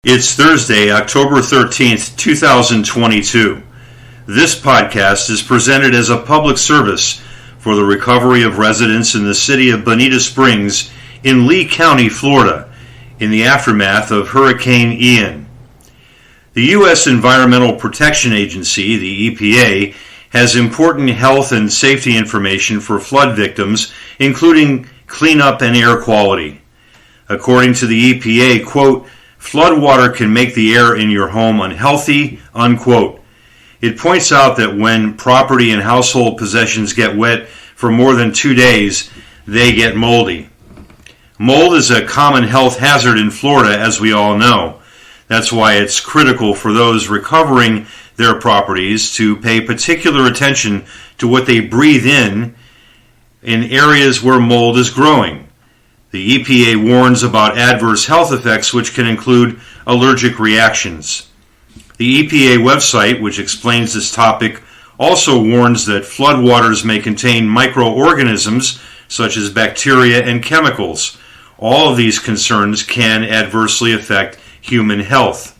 It's Thursday, October 13th, 2022. This podcast is presented as a public service for the recovery of residents in the city of Bonita Springs in Lee County, Florida, in the aftermath of Hurricane Ian. The U.S. Environmental Protection Agency, the EPA, has important health and safety information for flood victims, including cleanup and air quality. According to the EPA, quote, "Floodwater can make the air in your home unhealthy," unquote. It points out that when property and household possessions get wet for more than 2 days, they get moldy. Mold is a common health hazard in Florida, as we all know. That's why it's critical for those recovering their properties to pay particular attention to what they breathe in areas where mold is growing. The EPA warns about adverse health effects, which can include allergic reactions. The EPA website, which explains this topic, also warns that floodwaters may contain microorganisms such as bacteria and chemicals. All of these concerns can adversely affect human health.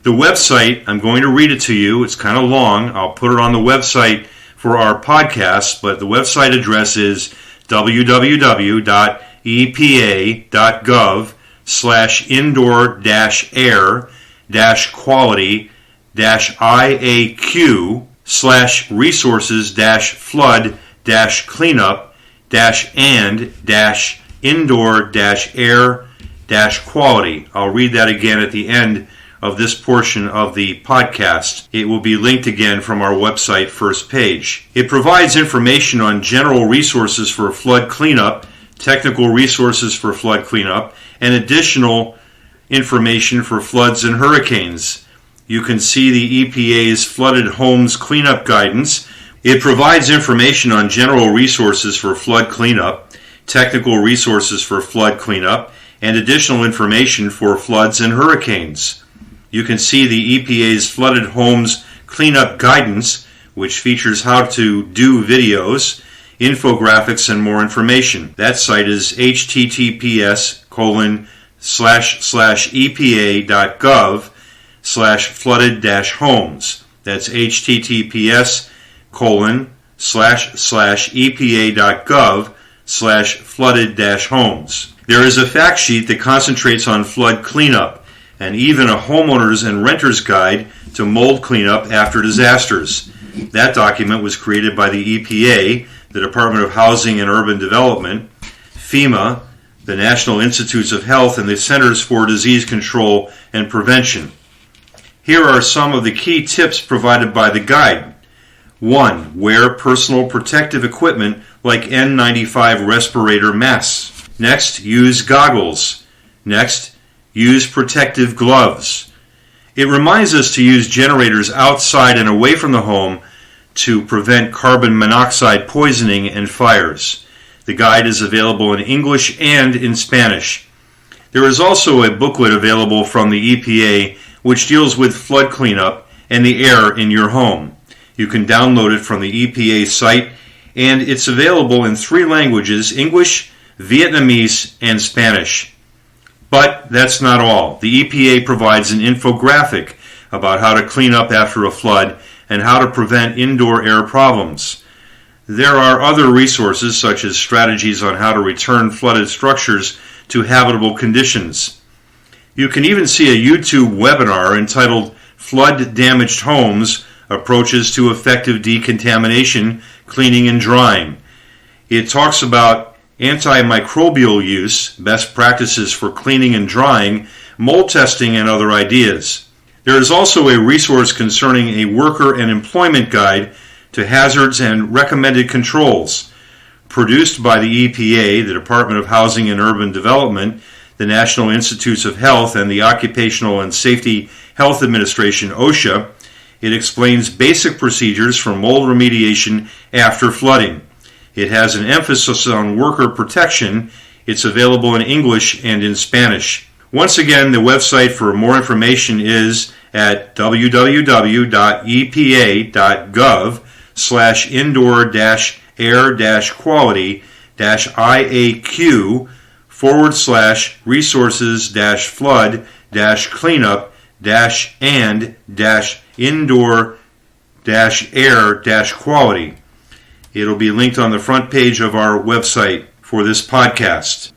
The website, I'm going to read it to you. It's kind of long. I'll put it on the website for our podcast, but the website address is www.epa.gov/indoor-air-quality-indoor-air-quality. I'll read that again at the end of this portion of the podcast. It will be linked again from our website first page. It provides information on general resources for flood cleanup, technical resources for flood cleanup, and additional information for floods and hurricanes. You can see the EPA's Flooded Homes Cleanup Guidance. It provides information on general resources for flood cleanup, technical resources for flood cleanup, and additional information for floods and hurricanes. You can see the EPA's Flooded Homes Cleanup Guidance, which features how to do videos, infographics, and more information. That site is https://epa.gov/flooded-homes. That's https://epa.gov/flooded-homes. There is a fact sheet that concentrates on flood cleanup, and even a homeowner's and renter's guide to mold cleanup after disasters. That document was created by the EPA, the Department of Housing and Urban Development, FEMA, the National Institutes of Health, and the Centers for Disease Control and Prevention. Here are some of the key tips provided by the guide. 1. Wear personal protective equipment like N95 respirator masks. Next, use goggles. Next, use protective gloves. It reminds us to use generators outside and away from the home to prevent carbon monoxide poisoning and fires. The guide is available in English and in Spanish. There is also a booklet available from the EPA which deals with flood cleanup and the air in your home. You can download it from the EPA site, and it's available in 3 languages: English, Vietnamese, and Spanish. But that's not all. The EPA provides an infographic about how to clean up after a flood and how to prevent indoor air problems. There are other resources such as strategies on how to return flooded structures to habitable conditions. You can even see a YouTube webinar entitled Flood Damaged Homes: Approaches to Effective Decontamination, Cleaning and Drying. It talks about antimicrobial use, best practices for cleaning and drying, mold testing, and other ideas. There is also a resource concerning a worker and employment guide to hazards and recommended controls. Produced by the EPA, the Department of Housing and Urban Development, the National Institutes of Health, and the Occupational and Safety Health Administration, OSHA, it explains basic procedures for mold remediation after flooding. It has an emphasis on worker protection. It's available in English and in Spanish. Once again, the website for more information is at www.epa.gov/indoor-air-quality-IAQ/resources-flood cleanup-and-indoor-air-quality. It'll be linked on the front page of our website for this podcast.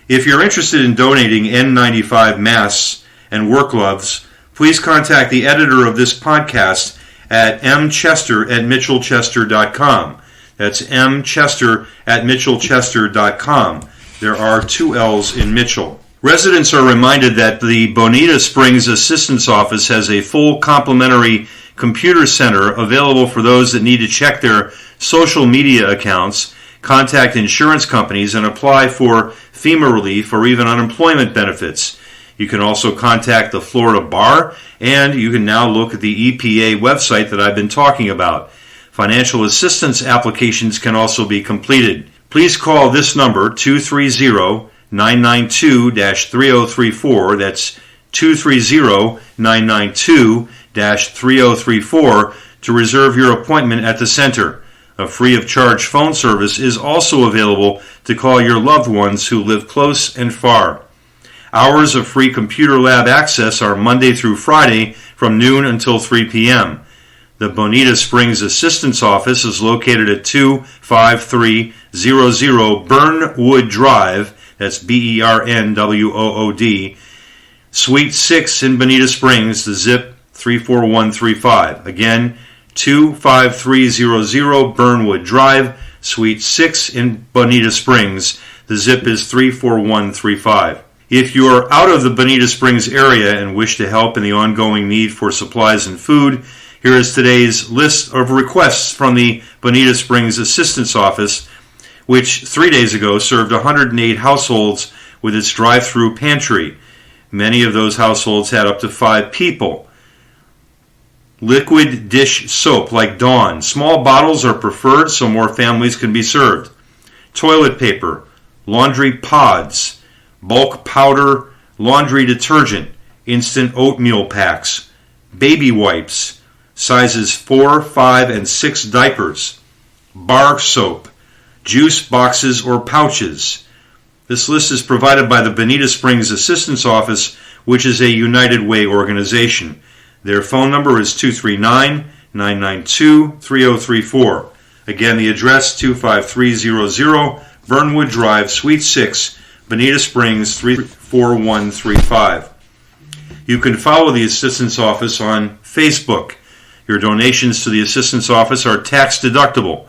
If you're interested in donating N95 masks and work gloves, please contact the editor of this podcast at mchester@mitchellchester.com. That's mchester@mitchellchester.com. There are 2 L's in Mitchell. Residents are reminded that the Bonita Springs Assistance Office has a full complimentary computer center available for those that need to check their social media accounts, contact insurance companies, and apply for FEMA relief or even unemployment benefits. You can also contact the Florida Bar, and you can now look at the EPA website that I've been talking about. Financial assistance applications can also be completed. Please call this number, 230-992-3034. That's 230-992-3034 to reserve your appointment at the center. A free-of-charge phone service is also available to call your loved ones who live close and far. Hours of free computer lab access are Monday through Friday from noon until 3 p.m. The Bonita Springs Assistance Office is located at 25300 Burnwood Drive, that's Bernwood, Suite 6 in Bonita Springs, the zip 34135. Again, 25300 Burnwood Drive, Suite 6 in Bonita Springs, the zip is 34135. If you are out of the Bonita Springs area and wish to help in the ongoing need for supplies and food, here is today's list of requests from the Bonita Springs Assistance Office, which 3 days ago served 108 households with its drive-through pantry. Many of those households had up to 5 people. Liquid dish soap like Dawn. Small bottles are preferred so more families can be served. Toilet paper, laundry pods, bulk powder, laundry detergent, instant oatmeal packs, baby wipes, sizes 4, 5, and 6 diapers, bar soap, juice boxes or pouches. This list is provided by the Bonita Springs Assistance Office, which is a United Way organization. Their phone number is 239-992-3034. Again, the address 25300 Burnwood Drive, Suite 6, Bonita Springs 34135. You can follow the Assistance Office on Facebook. Your donations to the Assistance Office are tax deductible.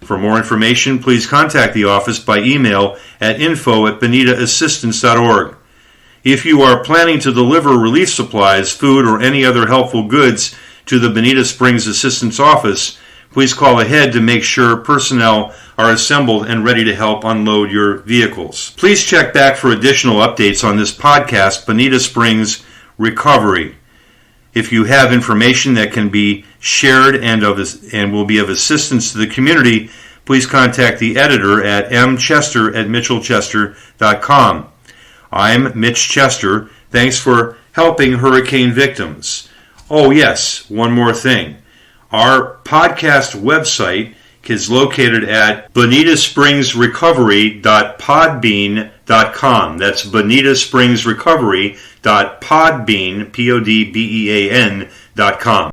For more information, please contact the office by email at info@bonitaassistance.org. If you are planning to deliver relief supplies, food, or any other helpful goods to the Bonita Springs Assistance Office, please call ahead to make sure personnel are assembled and ready to help unload your vehicles. Please check back for additional updates on this podcast, Bonita Springs Recovery. If you have information that can be shared and will be of assistance to the community, please contact the editor at mchester@mitchellchester.com. I'm Mitch Chester. Thanks for helping hurricane victims. Oh yes, one more thing. Our podcast website is located at bonitaspringsrecovery.podbean.com. That's bonitaspringsrecovery.podbean.com.